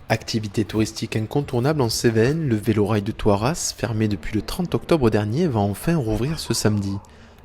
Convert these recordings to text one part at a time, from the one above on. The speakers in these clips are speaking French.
Activité touristique incontournable en Cévennes, le vélorail de Toiras, fermé depuis le 30 octobre dernier, va enfin rouvrir ce samedi.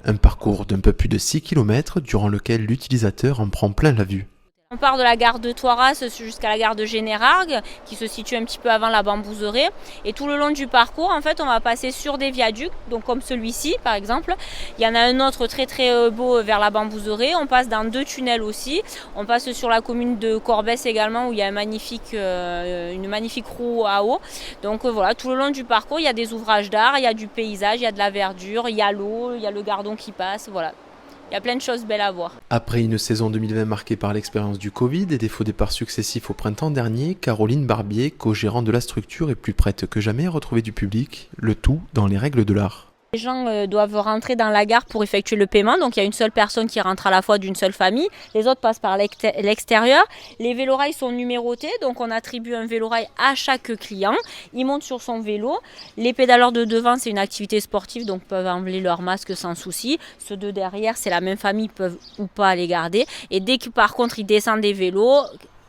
Un parcours d'un peu plus de 6 km durant lequel l'utilisateur en prend plein la vue. On part de la gare de Toiras jusqu'à la gare de Générargues, qui se situe un petit peu avant la Bambouserie. Et tout le long du parcours, en fait, on va passer sur des viaducs, donc comme celui-ci, par exemple. Il y en a un autre très très beau vers la Bambouserie. On passe dans 2 tunnels aussi. On passe sur la commune de Corbès également, où il y a une magnifique roue à eau. Donc voilà, tout le long du parcours, il y a des ouvrages d'art, il y a du paysage, il y a de la verdure, il y a l'eau, il y a le gardon qui passe, voilà. Il y a plein de choses belles à voir. Après une saison 2020 marquée par l'expérience du Covid et des faux départs successifs au printemps dernier, Caroline Barbier, co-gérante de la structure, est plus prête que jamais à retrouver du public, le tout dans les règles de l'art. Les gens doivent rentrer dans la gare pour effectuer le paiement, donc il y a une seule personne qui rentre à la fois d'une seule famille, les autres passent par l'extérieur. Les vélorails sont numérotés, donc on attribue un vélorail à chaque client, il monte sur son vélo. Les pédaleurs de devant, c'est une activité sportive, donc peuvent enlever leur masque sans souci. Ceux de derrière, c'est la même famille, peuvent ou pas les garder. Et dès que par contre ils descendent des vélos,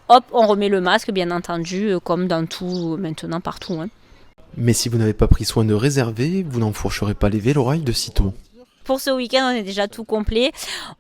hop, on remet le masque, bien entendu, comme dans tout maintenant partout, hein. Mais si vous n'avez pas pris soin de réserver, vous n'enfourcherez pas les vélorails de sitôt. Pour ce week-end, on est déjà tout complet.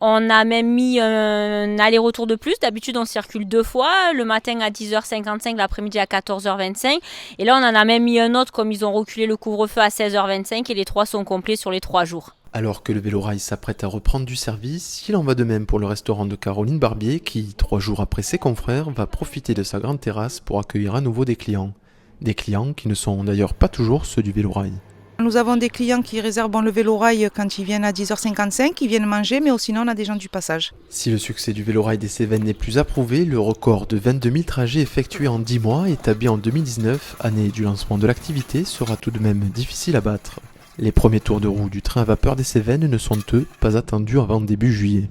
On a même mis un aller-retour de plus. D'habitude, on circule 2 fois, le matin à 10h55, l'après-midi à 14h25. Et là, on en a même mis un autre, comme ils ont reculé le couvre-feu à 16h25, et les 3 sont complets sur les 3 jours. Alors que le vélorail s'apprête à reprendre du service, il en va de même pour le restaurant de Caroline Barbier qui, 3 jours après ses confrères, va profiter de sa grande terrasse pour accueillir à nouveau des clients. Des clients qui ne sont d'ailleurs pas toujours ceux du vélorail. Nous avons des clients qui réservent le vélorail quand ils viennent à 10h55, ils viennent manger, mais sinon on a des gens du passage. Si le succès du vélorail des Cévennes n'est plus approuvé, le record de 22 000 trajets effectués en 10 mois, établi en 2019, année du lancement de l'activité, sera tout de même difficile à battre. Les premiers tours de roue du train à vapeur des Cévennes ne sont eux pas attendus avant début juillet.